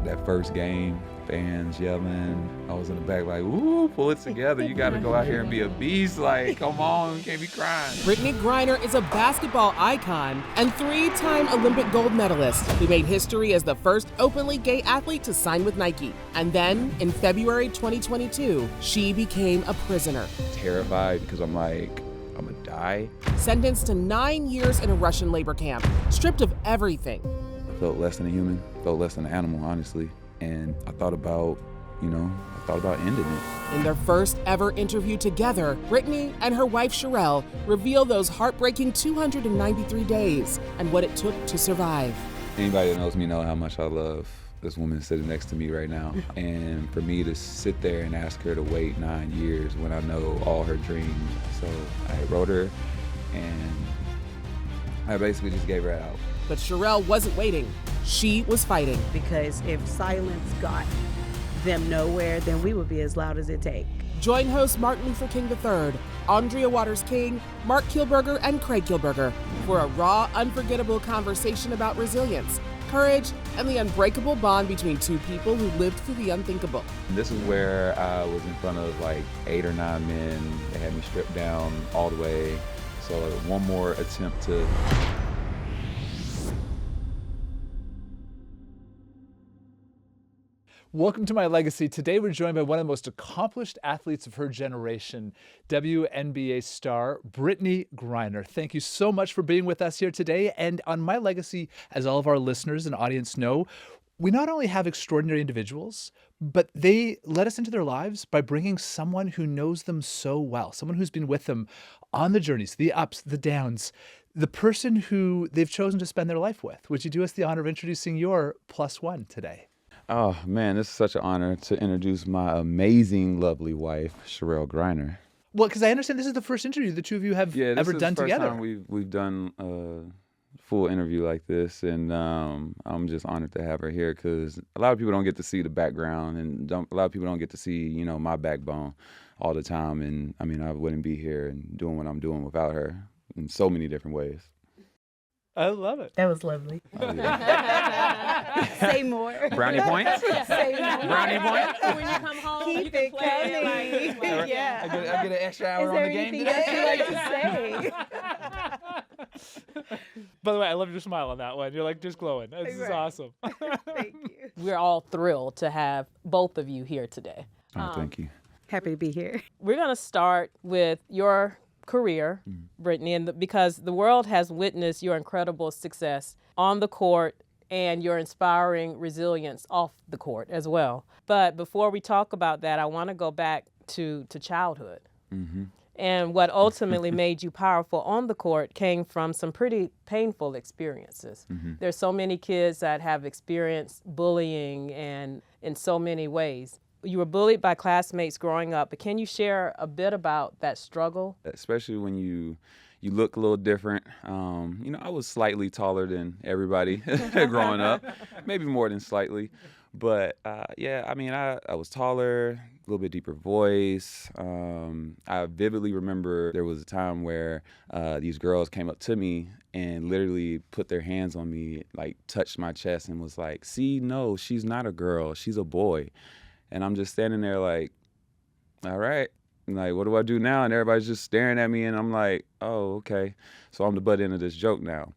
That first game, fans yelling. I was in the back like, "Ooh, pull it together. You got to go out here and be a beast. Like, come on, you can't be crying." Brittney Griner is a basketball icon and 3-time Olympic gold medalist who made history as the first openly gay athlete to sign with Nike. And then, in February 2022, she became a prisoner. Terrified because I'm like, I'm gonna die. Sentenced to 9 years in a Russian labor camp, stripped of everything. I felt less than a human, felt less than an animal, honestly. And I thought about ending it. In their first ever interview together, Brittney and her wife Cherell reveal those heartbreaking 293 days and what it took to survive. Anybody that knows me know how much I love this woman sitting next to me right now. And for me to sit there and ask her to wait 9 years when I know all her dreams. So I wrote her and I basically just gave her out. But Cherell wasn't waiting. She was fighting. Because if silence got them nowhere, then we would be as loud as it takes. Join hosts Martin Luther King III, Arndrea Waters King, Marc Kielburger, and Craig Kielburger for a raw, unforgettable conversation about resilience, courage, and the unbreakable bond between two people who lived through the unthinkable. This is where I was in front of like 8 or 9 men. They had me stripped down all the way. So one more attempt to... Welcome to My Legacy. Today we're joined by one of the most accomplished athletes of her generation, WNBA star Brittney Griner. Thank you so much for being with us here today. And on My Legacy, as all of our listeners and audience know, we not only have extraordinary individuals, but they let us into their lives by bringing someone who knows them so well, someone who's been with them on the journeys, the ups, the downs, the person who they've chosen to spend their life with. Would you do us the honor of introducing your plus one today? Oh, man, this is such an honor to introduce my amazing, lovely wife, Cherelle Griner. Well, because I understand this is the first interview the two of you have ever done together. Yeah, this is the first time we've done a full interview like this, and I'm just honored to have her here because a lot of people don't get to see the background, and a lot of people don't get to see, my backbone all the time. And, I mean, I wouldn't be here and doing what I'm doing without her in so many different ways. I love it. That was lovely. Oh, yeah. Say more. Brownie points? Say more. Brownie points? So when you come home, Keep you can it play coming. like Yeah. I get an extra hour Is on there the game anything today? else you'd like to say? By the way, I love your smile on that one. You're like just glowing. This is Right. awesome. Thank you. We're all thrilled to have both of you here today. Oh, thank you. Happy to be here. We're going to start with your career, Brittney, and because the world has witnessed your incredible success on the court and your inspiring resilience off the court as well. But before we talk about that, I want to go back to childhood. Mm-hmm. And what ultimately made you powerful on the court came from some pretty painful experiences. Mm-hmm. There's so many kids that have experienced bullying and in so many ways. You were bullied by classmates growing up, but can you share a bit about that struggle? Especially when you look a little different. I was slightly taller than everybody growing up, maybe more than slightly. But I was taller, a little bit deeper voice. I vividly remember there was a time where these girls came up to me and literally put their hands on me, like touched my chest and was like, "See, no, she's not a girl, she's a boy." And I'm just standing there like, all right, like, what do I do now? And everybody's just staring at me, and I'm like, oh, okay. So I'm the butt end of this joke now.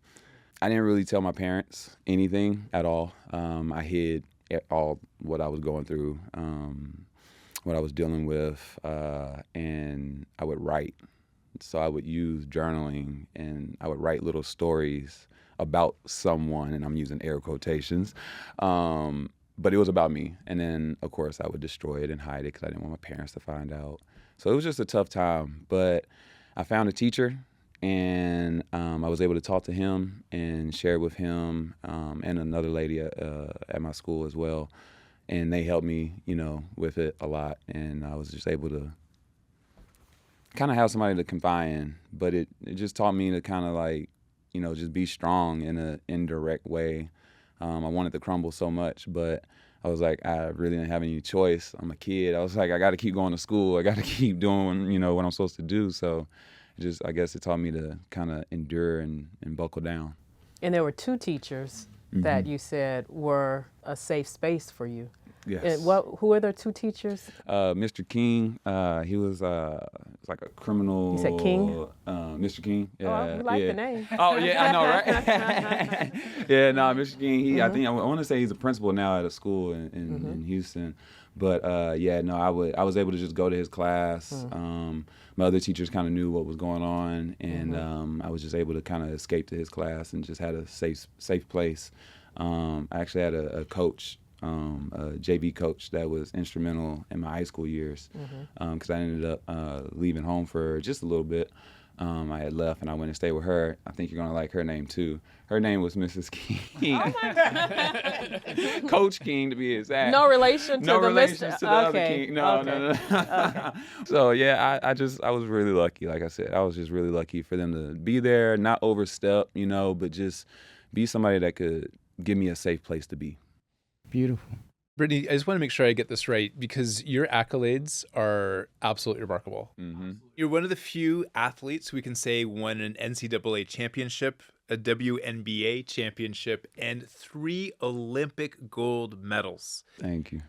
I didn't really tell my parents anything at all. I hid all what I was going through, what I was dealing with, and I would write. So I would use journaling, and I would write little stories about someone, and I'm using air quotations. But it was about me. And then, of course, I would destroy it and hide it because I didn't want my parents to find out. So it was just a tough time. But I found a teacher, and I was able to talk to him and share with him and another lady at my school as well. And they helped me, with it a lot. And I was just able to kind of have somebody to confide in. But it just taught me to kind of like, just be strong in an indirect way. I wanted to crumble so much, but I was like, I really didn't have any choice. I'm a kid. I was like, I got to keep going to school. I got to keep doing, what I'm supposed to do. So I guess it taught me to kind of endure and buckle down. And there were two teachers that you said were a safe space for you. Yes. Who are the two teachers? Mr. King, he was like a criminal. You said King? Mr. King. Yeah, Oh, you like the name. Oh yeah, I know, right? Yeah, no, Mr. King. I think I want to say he's a principal now at a school in Houston. But yeah, no, I was able to just go to his class. My other teachers kind of knew what was going on, and I was just able to kind of escape to his class and just had a safe place. I actually had a coach. A JV coach that was instrumental in my high school years because I ended up leaving home for just a little bit. I had left and I went and stayed with her. I think you're going to like her name too. Her name was Mrs. King. Oh my God. Coach King to be exact. No relation to no the relations Mr. to the other King. No. Okay. So yeah, I was really lucky. Like I said, I was just really lucky for them to be there, not overstep, but just be somebody that could give me a safe place to be. Beautiful. Brittney, I just want to make sure I get this right because your accolades are absolutely remarkable. You're one of the few athletes who we can say won an NCAA championship, a WNBA championship, and 3 Olympic gold medals. Thank you.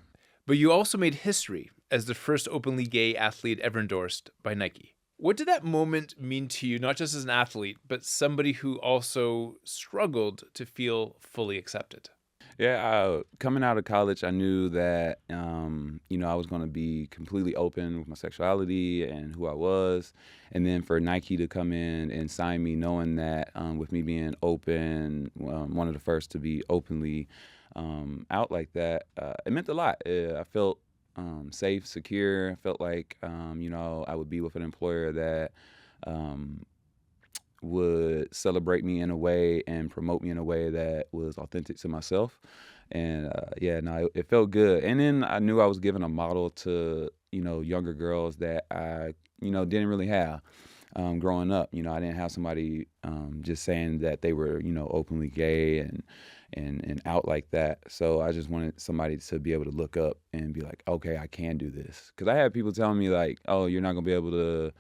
But you also made history as the first openly gay athlete ever endorsed by Nike. What did that moment mean to you, not just as an athlete, but somebody who also struggled to feel fully accepted? Yeah, coming out of college, I knew that, I was going to be completely open with my sexuality and who I was. And then for Nike to come in and sign me, knowing that with me being open, one of the first to be openly out like that, it meant a lot. I felt safe, secure. I felt like, I would be with an employer that would celebrate me in a way and promote me in a way that was authentic to myself. And it felt good. And then I knew I was giving a model to, younger girls that I, didn't really have growing up. I didn't have somebody just saying that they were, openly gay and out like that. So I just wanted somebody to be able to look up and be like, okay, I can do this. Because I had people telling me like, oh, you're not going to be able to,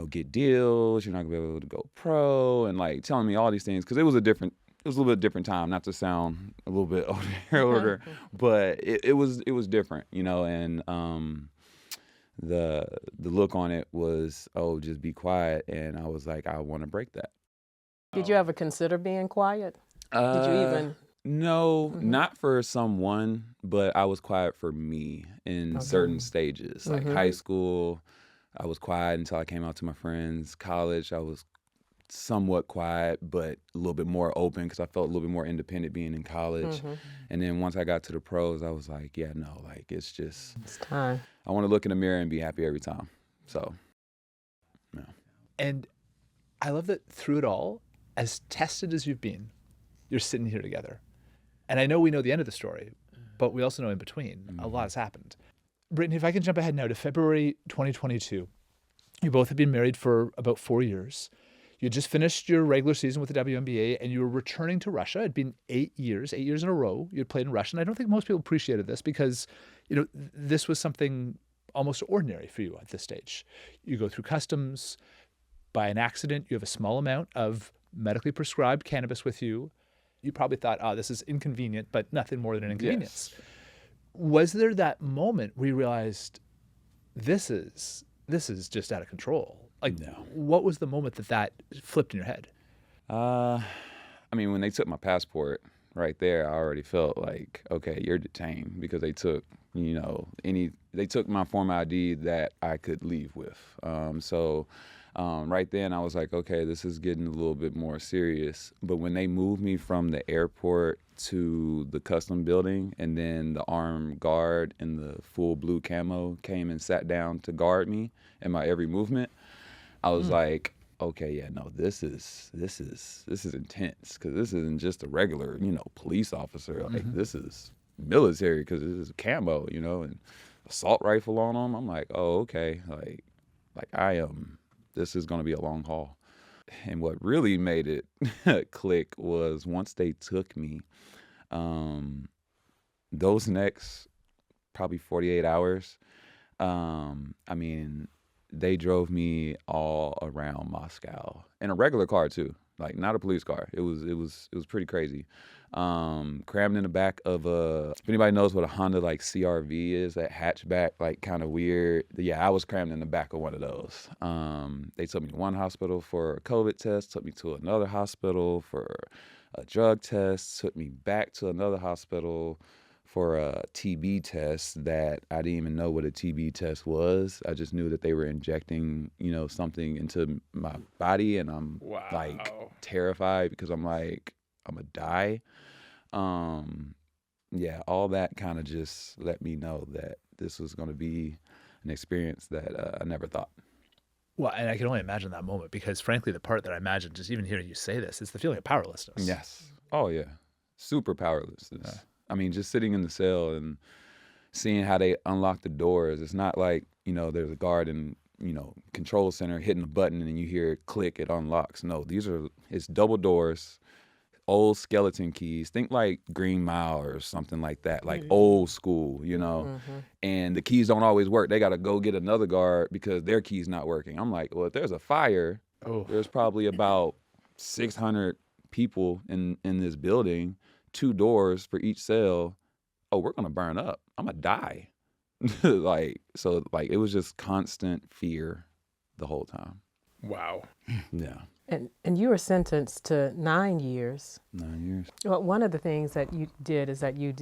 get deals, you're not gonna be able to go pro, and like telling me all these things because it was a little bit different time, not to sound a little bit older, but it was different, and the look on it was, oh, just be quiet, and I was like, I want to break that. Did you ever consider being quiet? Did you even? No, not for someone, but I was quiet for me in certain stages, like high school. I was quiet until I came out to my friends. College, I was somewhat quiet, but a little bit more open because I felt a little bit more independent being in college. And then once I got to the pros, I was like, yeah, no, like it's time. I want to look in the mirror and be happy every time. So, yeah. And I love that through it all, as tested as you've been, you're sitting here together. And I know we know the end of the story, but we also know in between a lot has happened. Brittney, if I can jump ahead now to February 2022, you both have been married for about 4 years. You just finished your regular season with the WNBA and you were returning to Russia. It'd been 8 years in a row you'd played in Russia. And I don't think most people appreciated this because, this was something almost ordinary for you at this stage. You go through customs. By an accident, you have a small amount of medically prescribed cannabis with you. You probably thought, this is inconvenient, but nothing more than an inconvenience. Yes. Was there that moment where you realized this is just out of control? Like, no. What was the moment that flipped in your head? When they took my passport right there, I already felt like, okay, you're detained because they took, they took my form ID that I could leave with. Right then I was like, okay, this is getting a little bit more serious. But when they moved me from the airport to the custom building and then the armed guard in the full blue camo came and sat down to guard me in my every movement, I was like, okay, yeah, no, this is intense because this isn't just a regular, police officer. Like this is military because this is camo, and assault rifle on them. I'm like, oh, okay, like I am. This is going to be a long haul. And what really made it click was once they took me, those next probably 48 hours, they drove me all around Moscow in a regular car too, like not a police car. It was pretty crazy. Crammed in the back of if anybody knows what a Honda like CRV is, that hatchback, like kind of weird. Yeah, I was crammed in the back of one of those. They took me to one hospital for a COVID test, took me to another hospital for a drug test, took me back to another hospital for a TB test that I didn't even know what a TB test was. I just knew that they were injecting, something into my body, and I'm like terrified because I'm like, I'm gonna die. Yeah, all that kind of just let me know that this was gonna be an experience that I never thought. Well, and I can only imagine that moment because, frankly, the part that I imagine, just even hearing you say this, is the feeling of powerlessness. Yes. Oh, yeah. Super powerlessness. Yeah. I mean, just sitting in the cell and seeing how they unlock the doors. It's not like, there's a guard in, control center hitting a button and you hear it click, it unlocks. No, it's double doors, old skeleton keys. Think like Green Mile or something like that, like old school, and the keys don't always work. They got to go get another guard because their key's not working. I'm like, well, if there's a fire, there's probably about 600 people in this building, 2 doors for each cell. Oh, we're going to burn up. I'm going to die. It was just constant fear the whole time. Wow. Yeah. And you were sentenced to 9 years. 9 years. Well, one of the things that you did is that you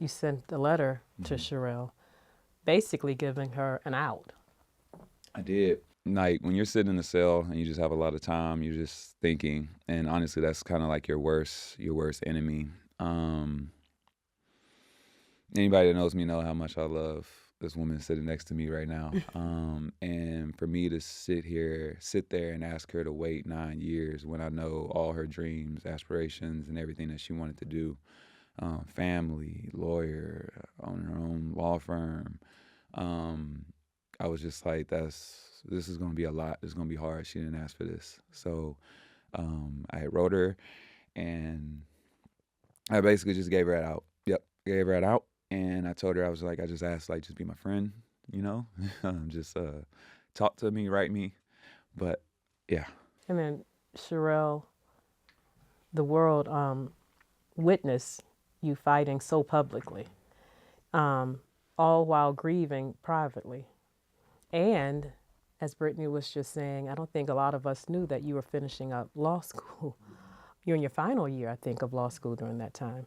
sent a letter to Cherelle, basically giving her an out. I did. Like when you're sitting in the cell and you just have a lot of time, you're just thinking, and honestly, that's kind of like your worst enemy. Anybody that knows me know how much I love this woman sitting next to me right now. And for me to sit there and ask her to wait 9 years when I know all her dreams, aspirations, and everything that she wanted to do, family, lawyer, own her own law firm, I was just like, this is going to be a lot. It's going to be hard. She didn't ask for this. So I wrote her, and I basically just gave her it out. Yep, gave her it out. And I told her, I was like, I just asked, like, just be my friend, just talk to me, write me. But, yeah. And then, Cherelle, the world witnessed you fighting so publicly, all while grieving privately. And, as Brittney was just saying, I don't think a lot of us knew that you were finishing up law school. You're in your final year, I think, of law school during that time.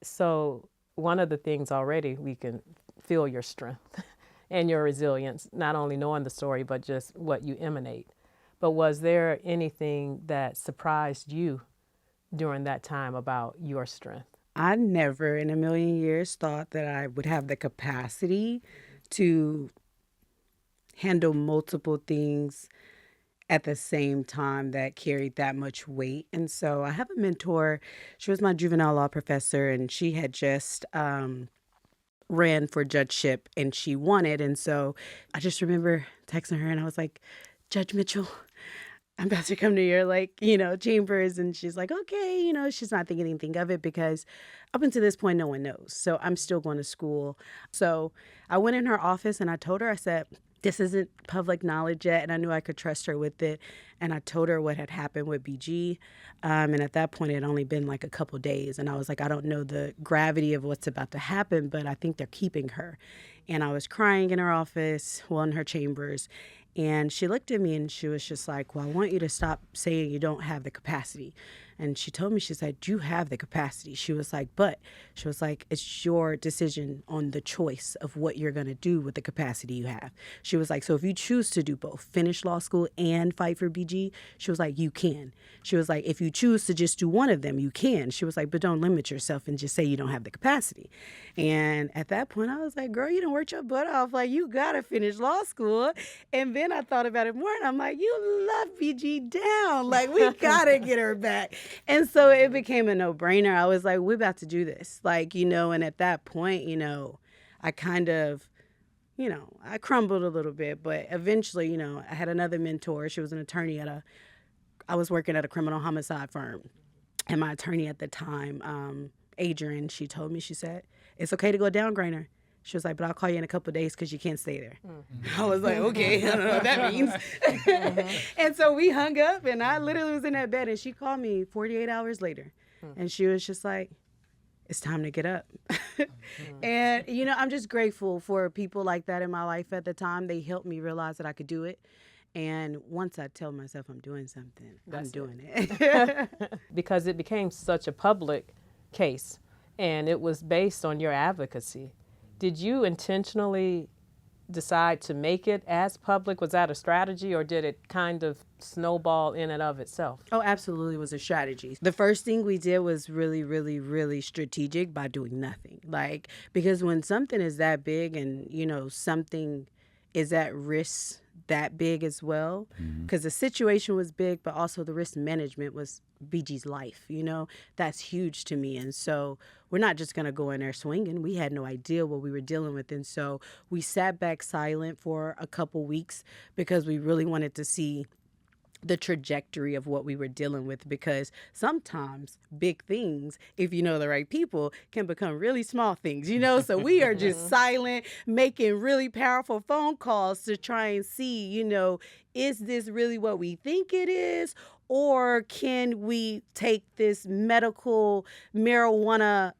So one of the things already, we can feel your strength and your resilience, not only knowing the story, but just what you emanate. But was there anything that surprised you during that time about your strength? I never in a million years thought that I would have the capacity to handle multiple things at the same time that carried that much weight. And so I have a mentor. She was my juvenile law professor, and she had just ran for judgeship, and she won it. And so I just remember texting her, and I was like, Judge Mitchell, I'm about to come to your, chambers. And she's like, okay, she's not thinking anything of it because up until this point, no one knows. So I'm still going to school. So I went in her office and I told her, I said, this isn't public knowledge yet, and I knew I could trust her with it. And I told her what had happened with BG. And at that point, it had only been like a couple days. And I was like, I don't know the gravity of what's about to happen, but I think they're keeping her. And I was crying in her office, in her chambers. And she looked at me and she was just like, well, I want you to stop saying you don't have the capacity. And she told me, she said, you have the capacity. She was like, it's your decision on the choice of what you're going to do with the capacity you have. She was like, so if you choose to do both, finish law school and fight for BG, she was like, you can. She was like, if you choose to just do one of them, you can. She was like, but don't limit yourself and just say you don't have the capacity. And at that point, I was like, girl, you done worked your butt off. Like, you got to finish law school. And then I thought about it more, and I'm like, you love BG down. Like, we got to get her back. And so it became a no-brainer. I was like, we're about to do this. And at that point, I kind of, I crumbled a little bit. But eventually, I had another mentor. She was an attorney I was working at a criminal homicide firm. And my attorney at the time, Adrian, she told me, she said, it's okay to go down, Griner. She was like, but I'll call you in a couple of days because you can't stay there. Mm-hmm. I was like, okay, I don't know what that means. Mm-hmm. And so we hung up, and I literally was in that bed, and she called me 48 hours later. Mm-hmm. And she was just like, it's time to get up. And, you know, I'm just grateful for people like that in my life at the time. They helped me realize that I could do it. And once I tell myself I'm doing something, I'm doing it. Because it became such a public case and it was based on your advocacy. Did you intentionally decide to make it as public? Was that a strategy, or did it kind of snowball in and of itself? Oh, absolutely was a strategy. The first thing we did was really, really, really strategic by doing nothing. Like, because when something is that big and, you know, something is at risk that big as well, because the situation was big, but also the risk management was BG's life, you know, that's huge to me. And so we're not just going to go in there swinging. We had no idea what we were dealing with. And so we sat back silent for a couple weeks because we really wanted to see the trajectory of what we were dealing with, because sometimes big things, if you know the right people, can become really small things, you know? So we are just silent, making really powerful phone calls to try and see, you know, is this really what we think it is? Or can we take this medical marijuana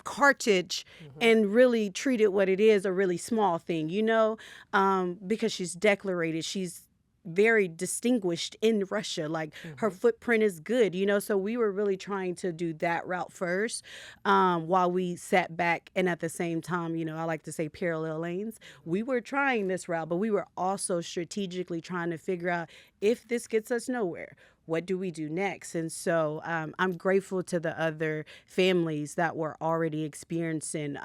cartridge and really treat it what it is, a really small thing, you know? Because she's declarated, she's very distinguished in Russia. Like her footprint is good, you know? So we were really trying to do that route first, while we sat back. And at the same time, you know, I like to say parallel lanes. We were trying this route, but we were also strategically trying to figure out, if this gets us nowhere, what do we do next? And so I'm grateful to the other families that were already experiencing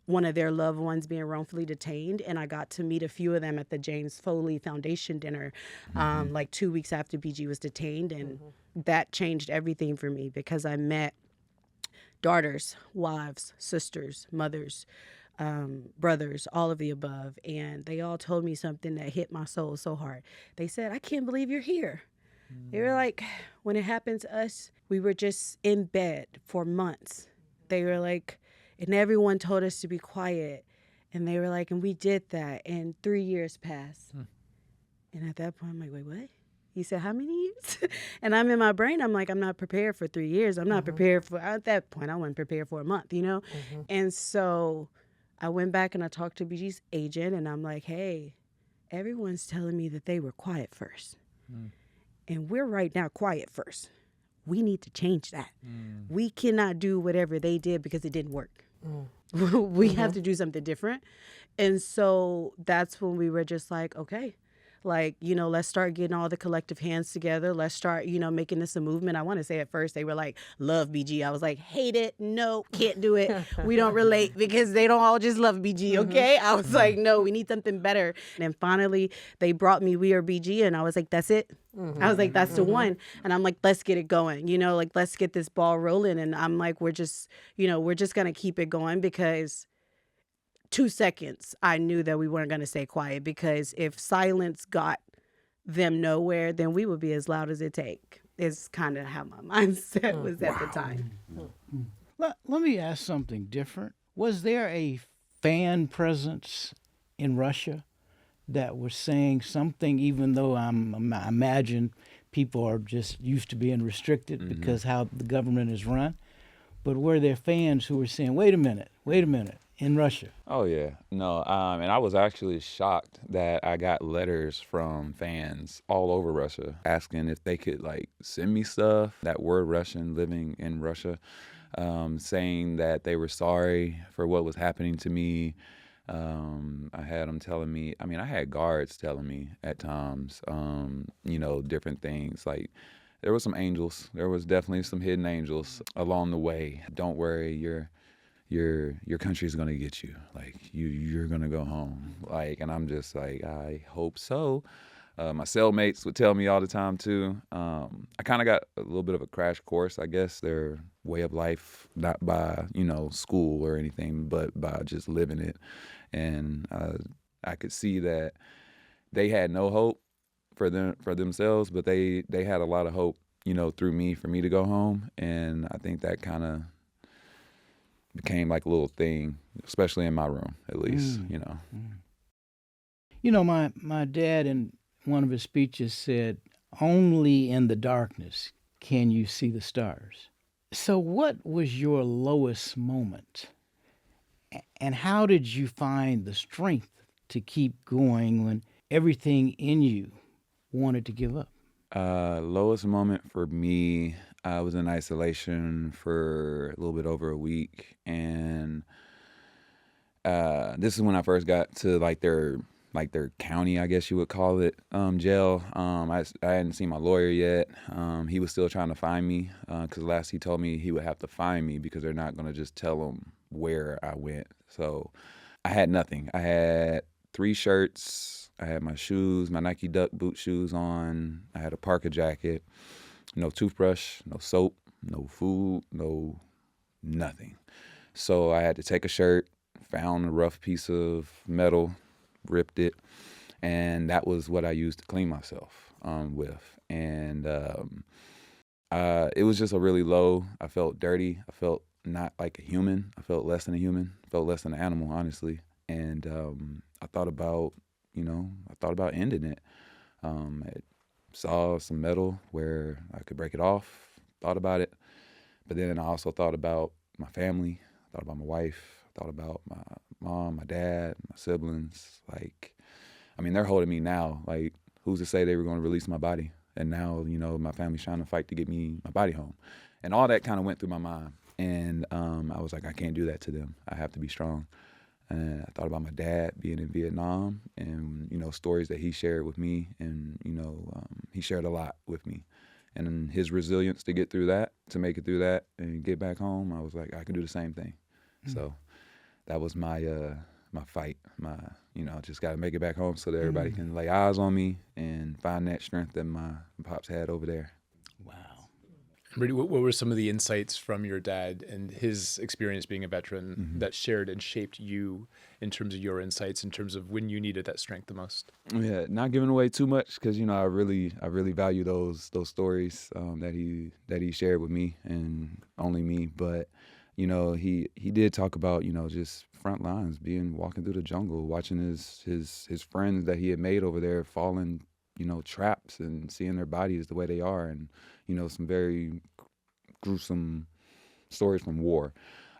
one of their loved ones being wrongfully detained. And I got to meet a few of them at the James Foley Foundation dinner, like 2 weeks after BG was detained. And that changed everything for me, because I met daughters, wives, sisters, mothers, brothers, all of the above. And they all told me something that hit my soul so hard. They said, "I can't believe you're here." They were like, when it happened to us, we were just in bed for months. They were like, and everyone told us to be quiet. And they were like, and we did that. And 3 years passed. And at that point, I'm like, wait, what? He said, how many years? And I'm in my brain, I'm like, I'm not prepared for 3 years. I'm not prepared for, at that point, I wasn't prepared for a month, you know? And so I went back and I talked to BG's agent, and I'm like, hey, everyone's telling me that they were quiet first. And we're right now quiet first. We need to change that. We cannot do whatever they did because it didn't work. We have to do something different. And so that's when we were just like, okay, like, you know, let's start getting all the collective hands together. Let's start, you know, making this a movement. I want to say at first they were like, love BG. I was like, hate it. No, can't do it. We don't relate, because they don't all just love BG, okay? I was like, no, we need something better. And finally they brought me We Are BG, and I was like, that's it. I was like, that's the one. And I'm like, let's get it going, you know, like, let's get this ball rolling. And I'm like, we're just going to keep it going, because 2 seconds, I knew that we weren't going to stay quiet, because if silence got them nowhere, then we would be as loud as it take. Is kind of how my mindset was at the time. Let me ask something different. Was there a fan presence in Russia that was saying something, even though I imagine people are just used to being restricted because how the government is run? But were there fans who were saying, wait a minute, in Russia? Oh, yeah. No, and I was actually shocked that I got letters from fans all over Russia asking if they could, like, send me stuff that were Russian, living in Russia, saying that they were sorry for what was happening to me. I had them telling me, I mean, I had guards telling me at times, you know, different things. Like, there were some angels. There was definitely some hidden angels along the way. Don't worry, your country's gonna get you. Like, you're gonna go home. Like, and I'm just like, I hope so. My cellmates would tell me all the time too. I kind of got a little bit of a crash course, I guess, their way of life, not by, you know, school or anything, but by just living it. And I could see that they had no hope for themselves, but they had a lot of hope, you know, through me, for me to go home. And I think that kind of became like a little thing, especially in my room, at least, you know. You know, my dad in one of his speeches said, only in the darkness can you see the stars. So, what was your lowest moment? And how did you find the strength to keep going when everything in you wanted to give up? Lowest moment for me, I was in isolation for a little bit over a week, and this is when I first got to their county, I guess you would call it, jail. I hadn't seen my lawyer yet. He was still trying to find me because last he told me he would have to find me because they're not going to just tell him where I went. So I had nothing. I had 3 shirts. I had my shoes, my Nike Duck boot shoes on. I had a parka jacket, no toothbrush, no soap, no food, no nothing. So I had to take a shirt, found a rough piece of metal, ripped it, and that was what I used to clean myself with. And it was just a really low. I felt dirty. I felt not like a human. I felt less than a human. I felt less than an animal, honestly. And I thought about ending it. I saw some metal where I could break it off, thought about it. But then I also thought about my family, thought about my wife, thought about my mom, my dad, my siblings. They're holding me now. Who's to say they were going to release my body? And now, my family's trying to fight to get me my body home. And all that kind of went through my mind. And I was like, I can't do that to them. I have to be strong. And I thought about my dad being in Vietnam and, stories that he shared with me. And, he shared a lot with me. And his resilience to get through that, to make it through that and get back home, I was like, I can do the same thing. Mm-hmm. So that was my my fight. Just got to make it back home so that everybody can lay eyes on me and find that strength that my pops had over there. Wow. Brittney, what were some of the insights from your dad and his experience being a veteran that shared and shaped you in terms of your insights, in terms of when you needed that strength the most? Yeah, not giving away too much because I really value those stories that he shared with me and only me. But he did talk about just front lines, walking through the jungle, watching his friends that he had made over there fall in traps and seeing their bodies the way they are, and some very gruesome stories from war.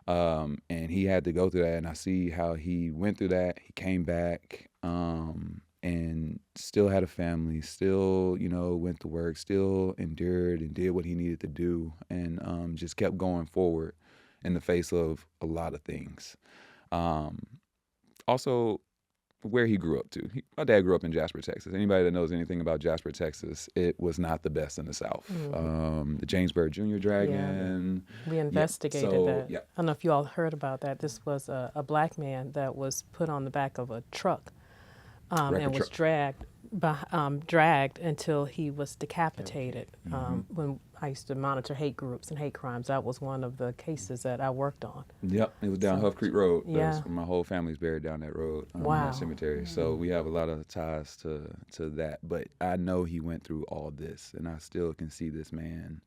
And he had to go through that, and I see how he went through that. He came back and still had a family, still, went to work, still endured and did what he needed to do, and just kept going forward in the face of a lot of things. Also, where he grew up to. My dad grew up in Jasper, Texas. Anybody that knows anything about Jasper, Texas, it was not the best in the South. The Jamesburg Junior Dragon. Yeah. We investigated that. Yeah. I don't know if you all heard about that. This was a black man that was put on the back of a truck and was dragged until he was decapitated. When I used to monitor hate groups and hate crimes, that was one of the cases that I worked on. Yep, it was down Huff Creek Road. Yeah. My whole family's buried down that road, wow. That cemetery. So we have a lot of ties to that. But I know he went through all this, and I still can see this man.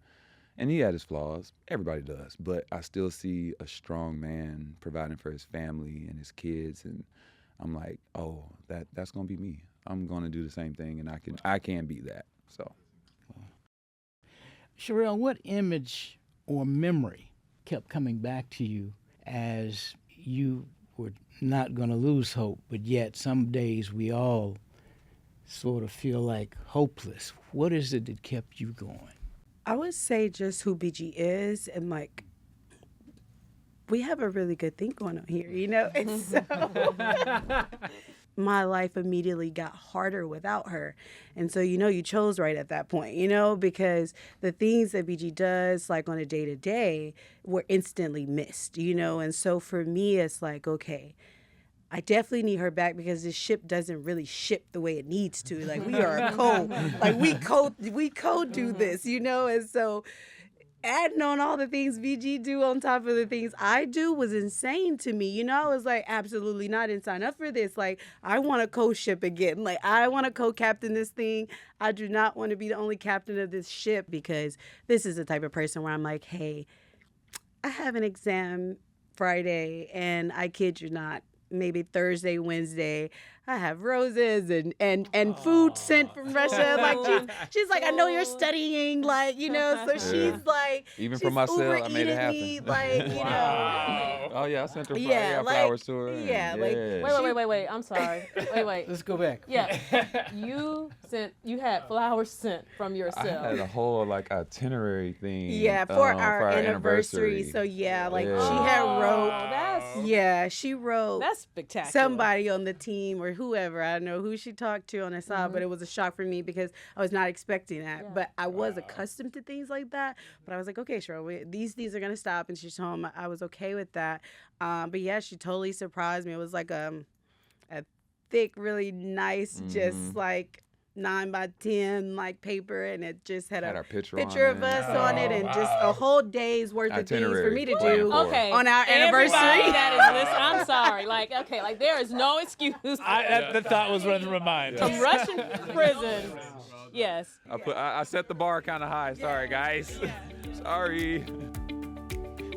And he had his flaws. Everybody does. But I still see a strong man providing for his family and his kids. And I'm like, oh, that's going to be me. I'm going to do the same thing, and I can be that. So, Cherelle, what image or memory kept coming back to you as you were not going to lose hope, but yet some days we all sort of feel like hopeless? What is it that kept you going? I would say just who BG is, and we have a really good thing going on here, and so my life immediately got harder without her. And so, you chose right at that point, because the things that BG does, on a day-to-day, were instantly missed, and so for me, it's like, okay, I definitely need her back because this ship doesn't really ship the way it needs to. We are a we co-do this, and so adding on all the things BG do on top of the things I do was insane to me. I was like, absolutely not, didn't sign up for this. I want to co-ship again. I want to co-captain this thing. I do not want to be the only captain of this ship because this is the type of person where I'm like, hey, I have an exam Friday and I kid you not, maybe Thursday, Wednesday, I have roses and food sent from Russia. Like she's like, I know you're studying, like, you know, so she's like, Even she's for myself, I made it Uber-eating happen. me, like, you know. Oh yeah, I sent her Yeah, like, flowers to her. And, yeah, like, Wait. I'm sorry. Wait. Let's go back. Yeah, you had flowers sent from I yourself. had a whole like itinerary thing. Yeah, for our anniversary. So yeah, like Yeah. she had That's wrote that's spectacular. somebody on the team or whoever. I don't know who she talked to on the side, but it was a shock for me because I was not expecting that. Yeah. But I was accustomed to things like that. But I was like, okay, Cherelle, these are gonna stop, and she's home. I was okay with that. But yeah, she totally surprised me. It was like a thick, really nice, just like 9x10 like paper, and it just had Had a our picture of on us on it, and just a whole day's worth of things for me to Itinerary. do Okay. on our Everybody anniversary. that is listening, I'm sorry. Like there is no excuse. The thought was running through my mind. From Russian prison. Yes. I set the bar kind of high. Sorry, guys. Sorry.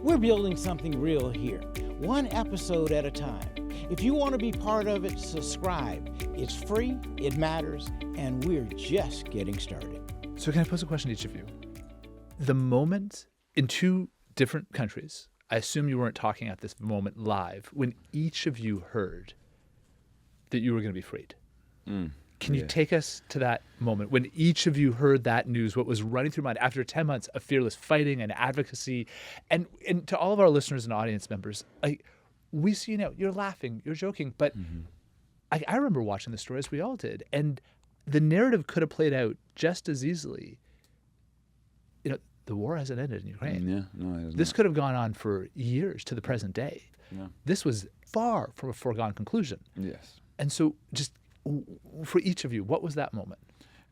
We're building something real here, one episode at a time. If you want to be part of it, subscribe. It's free, it matters, and we're just getting started. So can I pose a question to each of you? The moment in two different countries, I assume you weren't talking at this moment live, when each of you heard that you were going to be freed. Can you take us to that moment when each of you heard that news, what was running through your mind after 10 months of fearless fighting and advocacy? And to all of our listeners and audience members, we see you now, you're laughing, you're joking, but I remember watching the story as we all did, and the narrative could have played out just as easily. You know, the war hasn't ended in Ukraine. Yeah, no, it has This not. could have gone on for years to the present day. Yeah. This was far from a foregone conclusion. Yes. And so just for each of you, what was that moment?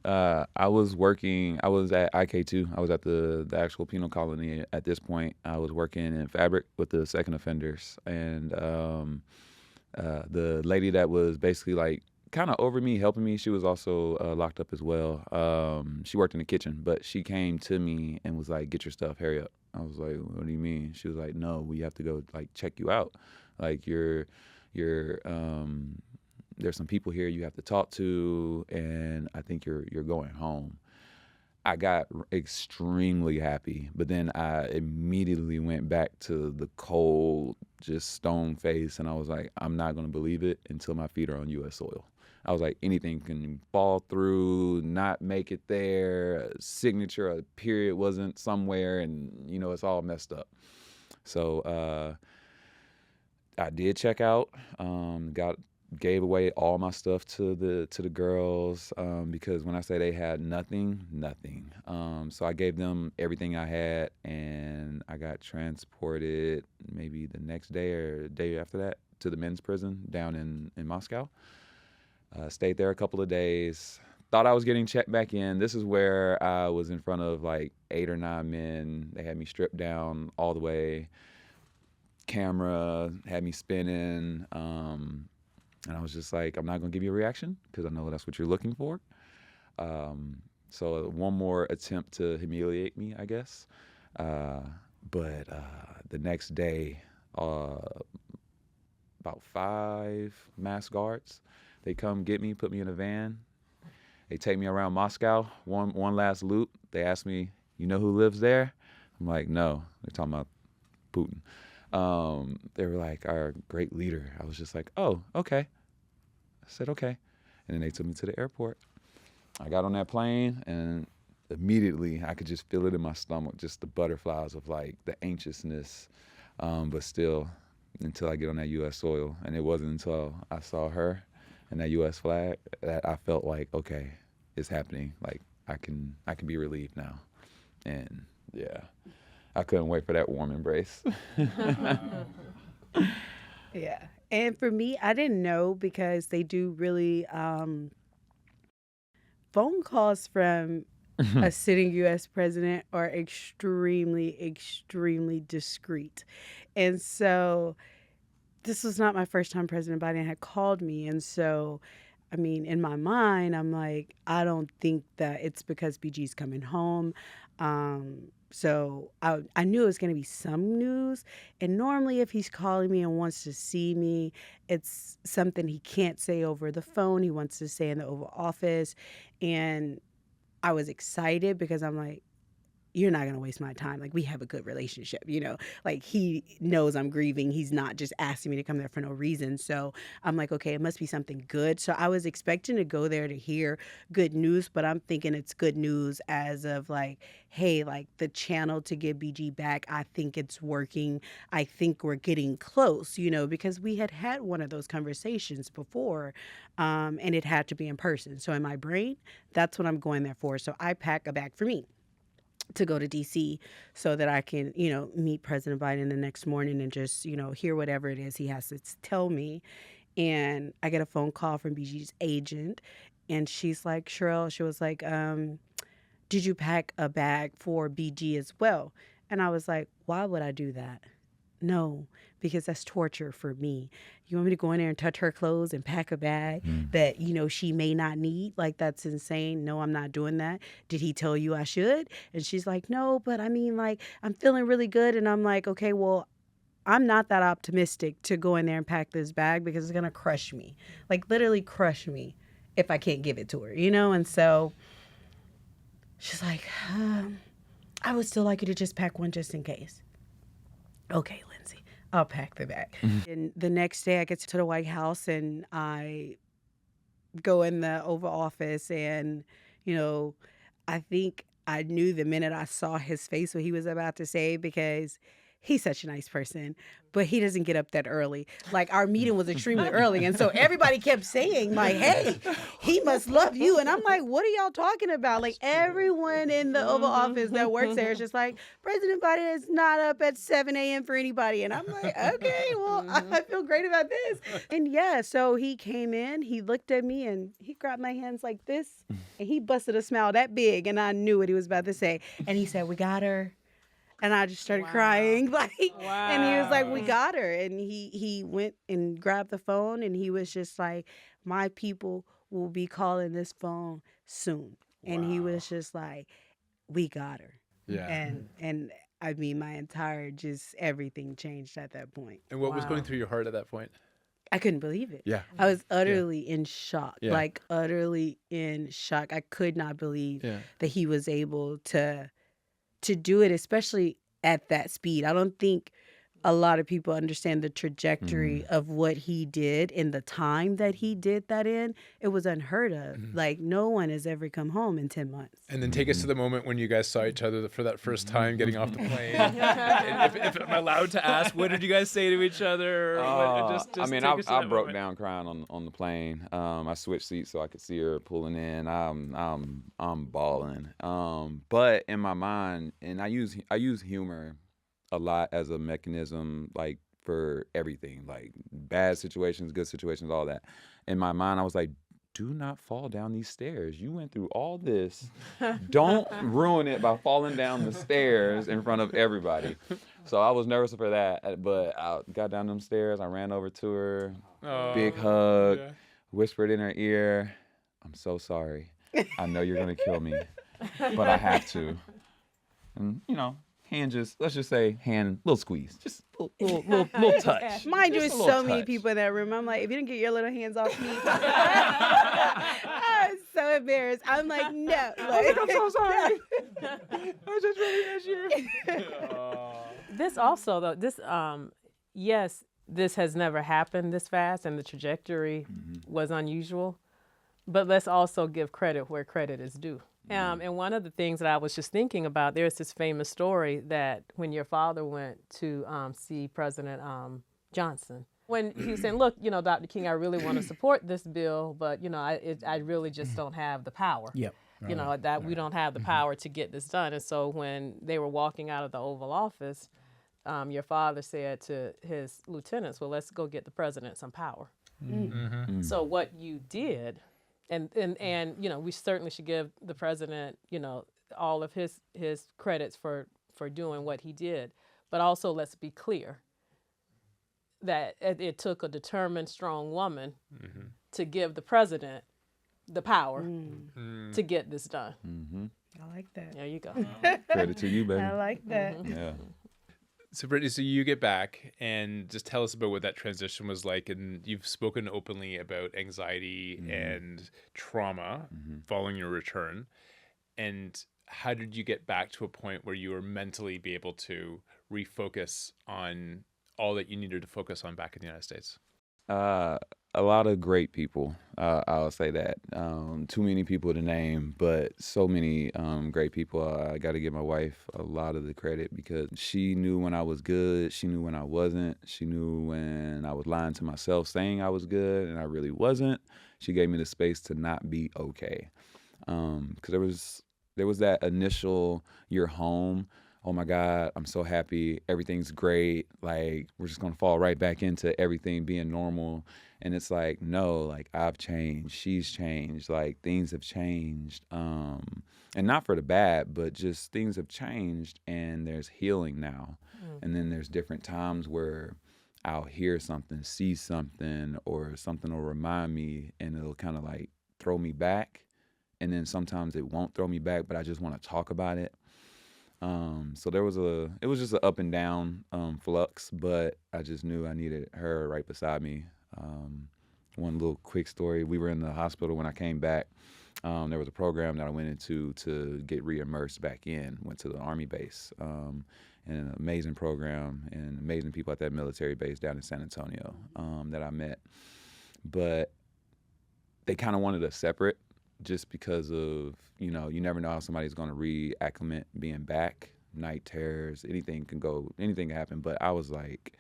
I was at IK2. I was at the actual penal colony at this point. I was working in fabric with the second offenders. And the lady that was basically like kind of over me, helping me, she was also locked up as well. She worked in the kitchen, but she came to me and was like, "Get your stuff, hurry up." I was like, "What do you mean?" She was like, "No, we have to go like check you out. Like you're there's some people here you have to talk to, and I think you're going home." I got extremely happy, but then I immediately went back to the cold, just stone face, and I was like, I'm not going to believe it until my feet are on U.S. soil. I was like, anything can fall through, not make it there, a signature, a period wasn't somewhere, and, you know, it's all messed up. So I did check out, gave away all my stuff to the girls because when I say they had nothing. So I gave them everything I had, and I got transported maybe the next day or the day after that to the men's prison down in Moscow. Stayed there a couple of days. Thought I was getting checked back in. This is where I was in front of like 8 or 9 men. They had me stripped down all the way. Camera had me spinning. And I was just like, I'm not going to give you a reaction because I know that's what you're looking for. So one more attempt to humiliate me, I guess. But the next day, about 5 masked guards, they come get me, put me in a van. They take me around Moscow, one last loop. They ask me, "You know who lives there?" I'm like, "No." They're talking about Putin. They were like, "Our great leader." I was just like, "Oh, okay." I said, "Okay." And then they took me to the airport. I got on that plane, and immediately I could just feel it in my stomach, just the butterflies of like the anxiousness, but still until I get on that U.S. soil. And it wasn't until I saw her and that U.S. flag that I felt like, okay, it's happening. Like I can be relieved now. And yeah, I couldn't wait for that warm embrace. Yeah. And for me, I didn't know because they do really phone calls from a sitting U.S. president are extremely, extremely discreet. And so this was not my first time President Biden had called me. And so, I mean, in my mind, I'm like, I don't think that it's because BG's coming home. So I knew it was going to be some news. And normally if he's calling me and wants to see me, it's something he can't say over the phone. He wants to say in the Oval Office. And I was excited because I'm like, you're not going to waste my time. Like, we have a good relationship, you know? Like, he knows I'm grieving. He's not just asking me to come there for no reason. So I'm like, okay, it must be something good. So I was expecting to go there to hear good news, but I'm thinking it's good news as of like, hey, like the channel to get BG back, I think it's working. I think we're getting close, you know, because we had one of those conversations before, and it had to be in person. So in my brain, that's what I'm going there for. So I pack a bag for me to go to D.C. so that I can, you know, meet President Biden the next morning and just, you know, hear whatever it is he has to tell me. And I get a phone call from BG's agent, and she's like, Cherelle, she was like, did you pack a bag for BG as well? And I was like, why would I do that? No, because that's torture for me. You want me to go in there and touch her clothes and pack a bag that, you know, she may not need? Like, that's insane. No, I'm not doing that. Did he tell you I should? And she's like, no, but I mean, like, I'm feeling really good. And I'm like, okay, well, I'm not that optimistic to go in there and pack this bag because it's going to crush me. Like, literally crush me if I can't give it to her, you know? And so she's like, I would still like you to just pack one just in case. Okay, Lindsay, I'll pack the bag. And the next day I get to the White House and I go in the Oval Office and, you know, I think I knew the minute I saw his face what he was about to say because he's such a nice person, but he doesn't get up that early. Like, our meeting was extremely early. And so everybody kept saying, like, hey, he must love you. And I'm like, what are y'all talking about? Like, everyone in the Oval Office that works there is just like, President Biden is not up at 7 a.m. for anybody. And I'm like, okay, well, I feel great about this. And yeah, so he came in, he looked at me and he grabbed my hands like this and he busted a smile that big. And I knew what he was about to say. And he said, we got her. And I just started crying, like, and he was like, we got her. And he went and grabbed the phone and he was just like, my people will be calling this phone soon. And he was just like, we got her. Yeah. And I mean, my entire, just everything changed at that point. And what was going through your heart at that point? I couldn't believe it. Yeah. I was utterly in shock, Yeah. like utterly in shock. I could not believe that he was able to do it, especially at that speed. I don't think a lot of people understand the trajectory of what he did in the time that he did that in. It was unheard of. Like, no one has ever come home in 10 months. And then take us to the moment when you guys saw each other for that first time getting off the plane. And if I'm allowed to ask, what did you guys say to each other? I mean, I broke down crying on the plane. I switched seats so I could see her pulling in. I'm bawling. But in my mind, and I use humor a lot as a mechanism, like, for everything, like bad situations, good situations, all that. In my mind, I was like, do not fall down these stairs. You went through all this. Don't ruin it by falling down the stairs in front of everybody. So I was nervous for that, but I got down them stairs. I ran over to her, big hug, whispered in her ear, I'm so sorry. I know you're going to kill me, but I have to. And, you know, let's just say little squeeze, just little touch. Mind you, Just there's a little so many touch. people in that room. I'm like, if you didn't get your little hands off me, I was so embarrassed. I'm like, no. Like, I'm so sorry. I just really miss you. This also, though, yes, this has never happened this fast, and the trajectory was unusual. But let's also give credit where credit is due. And one of the things that I was just thinking about, there's this famous story that when your father went to see President Johnson, when he was saying, look, you know, Dr. King, I really want to support this bill, but, you know, I really just don't have the power. Yep. You know, that we don't have the power to get this done. And so when they were walking out of the Oval Office, your father said to his lieutenants, well, let's go get the president some power. So what you did, and you know, we certainly should give the president, you know, all of his credits for doing what he did. But also, let's be clear that it took a determined, strong woman to give the president the power to get this done. I like that. There you go. Credit to you, baby. I like that. Yeah. So Brittney, so you get back and just tell us about what that transition was like. And you've spoken openly about anxiety and trauma following your return. And how did you get back to a point where you were mentally be able to refocus on all that you needed to focus on back in the United States? A lot of great people. I'll say that. Too many people to name, but so many great people. I got to give my wife a lot of the credit because she knew when I was good. She knew when I wasn't. She knew when I was lying to myself, saying I was good, and I really wasn't. She gave me the space to not be okay. Because there was that initial, you're home. Oh my God, I'm so happy. Everything's great. Like, we're just going to fall right back into everything being normal. And it's like, no, like, I've changed. She's changed. Like, things have changed. And not for the bad, but just things have changed and there's healing now. And then there's different times where I'll hear something, see something, or something will remind me and it'll kind of like throw me back. And then sometimes it won't throw me back, but I just want to talk about it. So it was just an up and down flux, but I just knew I needed her right beside me. One little quick story, we were in the hospital when I came back. There was a program that I went into to get re-immersed back in, went to the Army base, and an amazing program and amazing people at that military base down in San Antonio that I met. But they kind of wanted us separate just because of, you never know how somebody's going to reacclimate being back. Night terrors, anything can happen. But I was like,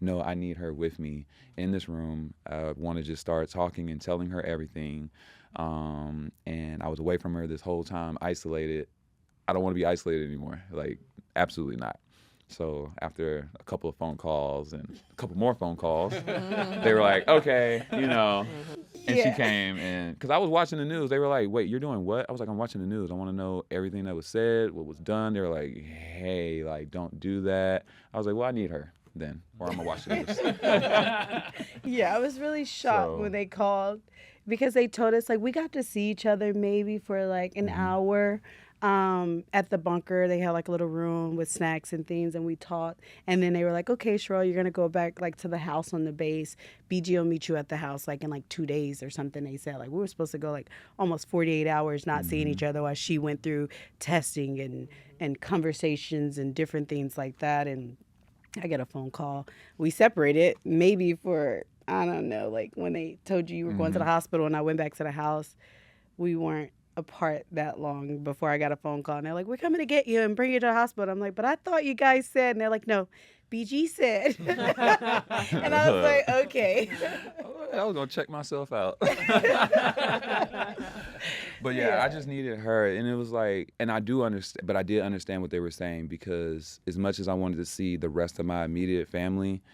no, I need her with me in this room. I want to just start talking and telling her everything. And I was away from her this whole time, isolated. I don't want to be isolated anymore. Like, absolutely not. So after a couple of phone calls and a couple more phone calls, they were like, okay, And she came, and because I was watching the news, they were like, wait, you're doing what? I was like, I'm watching the news. I want to know everything that was said, what was done. They were like, hey, like, don't do that. I was like, well, I need her then, or I'm going to watch the news. Yeah, I was really shocked when they called because they told us, like, we got to see each other maybe for, like, an hour. At the bunker, they had like a little room with snacks and things, and we talked. And then they were like, okay, Cherelle, you're going to go back like to the house on the base. BG will meet you at the house like in like 2 days or something. They said, like, we were supposed to go like almost 48 hours not seeing each other while she went through testing and conversations and different things like that. And I get a phone call. We separated maybe for, I don't know, like when they told you were going to the hospital and I went back to the house, we weren't apart that long before I got a phone call. And they're like, we're coming to get you and bring you to the hospital. I'm like, but I thought you guys said. And they're like, no, BG said. And I was like, okay. I was going to check myself out. But yeah, I just needed her. And it was like, and I do understand, but I did understand what they were saying because as much as I wanted to see the rest of my immediate family,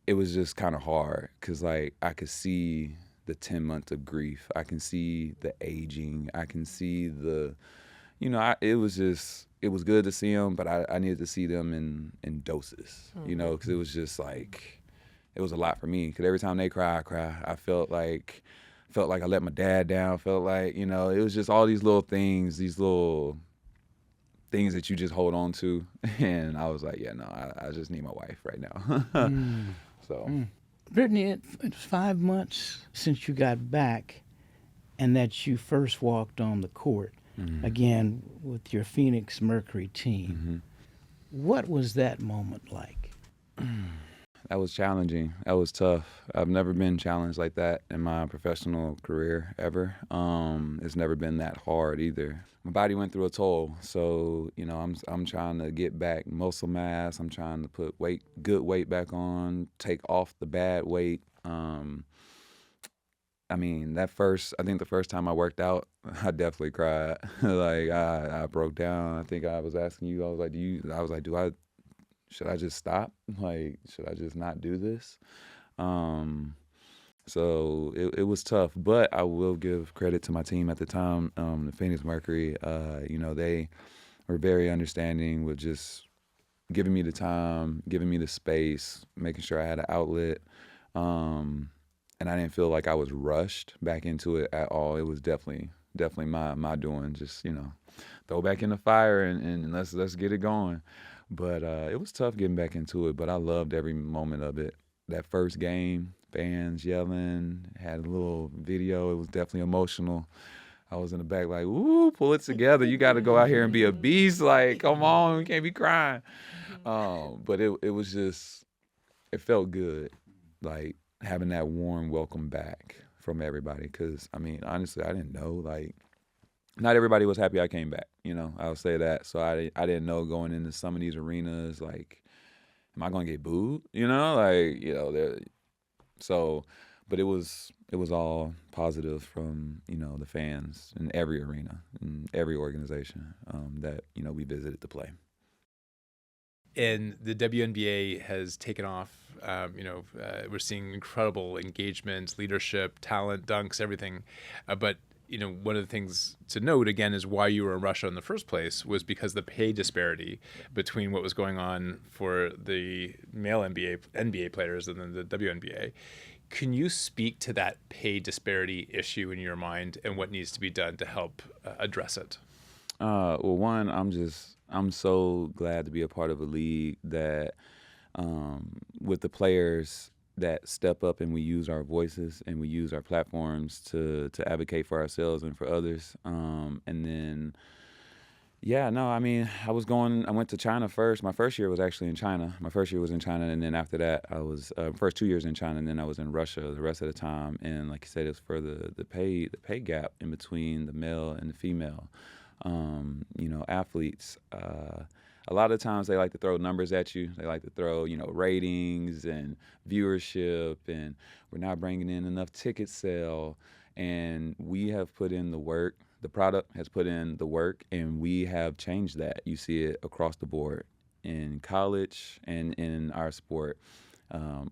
it was just kind of hard because like I could see the 10 months of grief. I can see the aging. I can see the, it was good to see them, but I needed to see them in doses, because it was just like, it was a lot for me. Because every time they cry, I cry. I felt like I let my dad down. Felt like, it was just all these little things that you just hold on to. And I was like, yeah, no, I just need my wife right now. So. Brittney, it's 5 months since you got back and that you first walked on the court, again, with your Phoenix Mercury team. What was that moment like? That was challenging. That was tough. I've never been challenged like that in my professional career ever. It's never been that hard either. My body went through a toll, so I'm trying to get back muscle mass. I'm trying to put good weight back on, take off the bad weight. I think the first time I worked out, I definitely cried. Like I broke down. I think I was asking you. I was like, should I just stop? Like, should I just not do this? So it was tough, but I will give credit to my team at the time, the Phoenix Mercury. They were very understanding with just giving me the time, giving me the space, making sure I had an outlet. And I didn't feel like I was rushed back into it at all. It was definitely my doing, just, the throw back in the fire and let's get it going. But it was tough getting back into it, but I loved every moment of it. That first game, fans yelling, had a little video. It was definitely emotional. I was in the back like, ooh, pull it together. You got to go out here and be a beast. Like, come on, you can't be crying. But it was just, it felt good, like having that warm welcome back from everybody. Because, I mean, honestly, I didn't know, like, not everybody was happy I came back, I'll say that. So I didn't know going into some of these arenas, like, am I going to get booed? But it was all positive from, the fans in every arena, in every organization that, we visited to play. And the WNBA has taken off. We're seeing incredible engagement, leadership, talent, dunks, everything. But one of the things to note, again, is why you were in Russia in the first place was because the pay disparity between what was going on for the male NBA players and then the WNBA. Can you speak to that pay disparity issue in your mind and what needs to be done to help address it? Well, one, I'm so glad to be a part of a league that with the players that step up and we use our voices and we use our platforms to advocate for ourselves and for others. And then, I went to China first. My first year was actually in China. My first year was in China, and then after that, I was first 2 years in China, and then I was in Russia the rest of the time. And like you said, it was for the pay gap in between the male and the female. Athletes. A lot of times they like to throw numbers at you. They like to throw, ratings and viewership, and we're not bringing in enough ticket sale. And we have put in the work. The product has put in the work, and we have changed that. You see it across the board in college and in our sport.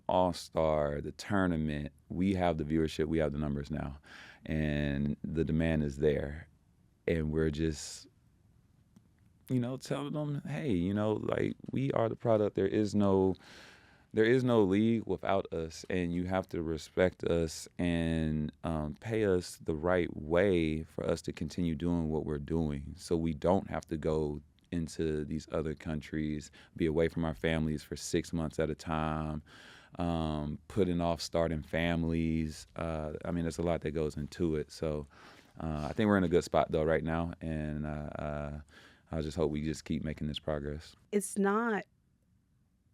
All-Star, the tournament, we have the viewership, we have the numbers now, and the demand is there. And we're just, telling them, hey, like, we are the product. There is no league without us, and you have to respect us and pay us the right way for us to continue doing what we're doing, so we don't have to go into these other countries, be away from our families for 6 months at a time, putting off starting families. There's a lot that goes into it. So I think we're in a good spot, though, right now, and I just hope we just keep making this progress. It's not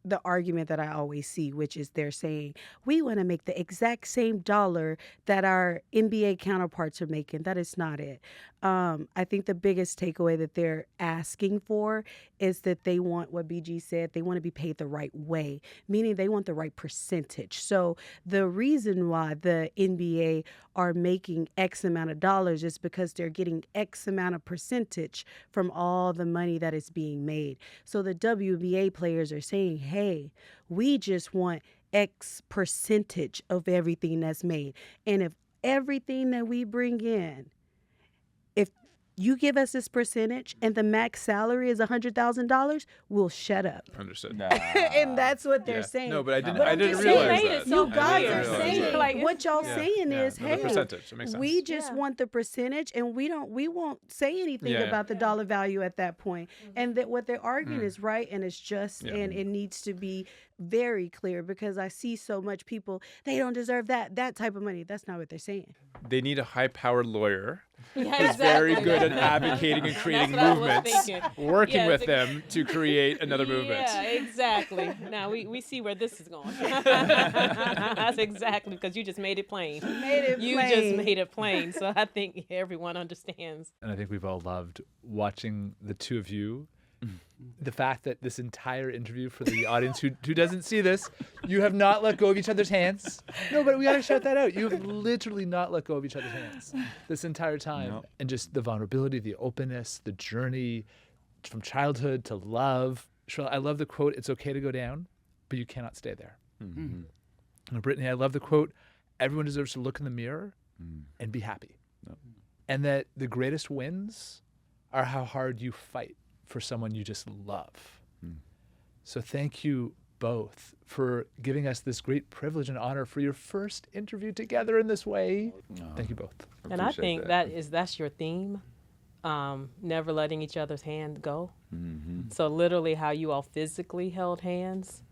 the argument that I always see, which is they're saying, we want to make the exact same dollar that our NBA counterparts are making. That is not it. I think the biggest takeaway that they're asking for is that they want what BG said. They want to be paid the right way, meaning they want the right percentage. So the reason why the NBA are making X amount of dollars is because they're getting X amount of percentage from all the money that is being made. So the WNBA players are saying, hey, we just want X percentage of everything that's made. And if everything that we bring in, if you give us this percentage and the max salary is $100,000, we'll shut up. Understood. And that's what they're saying. No, but I didn't just realize saying, that. You guys I are didn't saying, realize that. like, what y'all saying is, No, hey, the percentage. That makes sense. we just want the percentage, and we won't say anything about the dollar value at that point. And that what they're arguing is right, and it's just, and it needs to be very clear, because I see so much people, they don't deserve that type of money. That's not what they're saying. They need a high-powered lawyer Yeah, who's very good at advocating and creating That's what I was movements, thinking. working Yeah, with it's them to create another movement. Yeah, exactly. Now we see where this is going. That's exactly, because you just made it plain. You just made it plain. So I think everyone understands. And I think we've all loved watching the two of you. The fact that this entire interview, for the audience who doesn't see this, you have not let go of each other's hands. No, but we got to shout that out. You have literally not let go of each other's hands this entire time. Nope. And just the vulnerability, the openness, the journey from childhood to love. Cherelle, I love the quote, it's okay to go down, but you cannot stay there. Mm-hmm. And Brittney, I love the quote, everyone deserves to look in the mirror and be happy. Yep. And that the greatest wins are how hard you fight for someone you just love. So thank you both for giving us this great privilege and honor for your first interview together in this way. Thank you both. And I think that's your theme. never letting each other's hand go. Mm-hmm. So literally how you all physically held hands,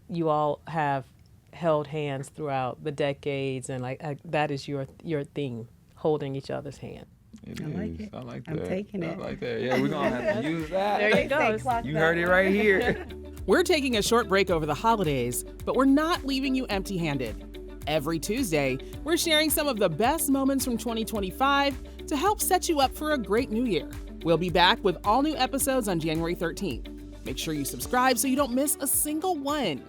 you all have held hands throughout the decades, and that is your theme, holding each other's hand. It I like is. it. I like I'm that. taking I it. like that. Yeah, we're going to have to use that. There you go. You heard it right here. We're taking a short break over the holidays, but we're not leaving you empty-handed. Every Tuesday, we're sharing some of the best moments from 2025 to help set you up for a great new year. We'll be back with all new episodes on January 13th. Make sure you subscribe so you don't miss a single one.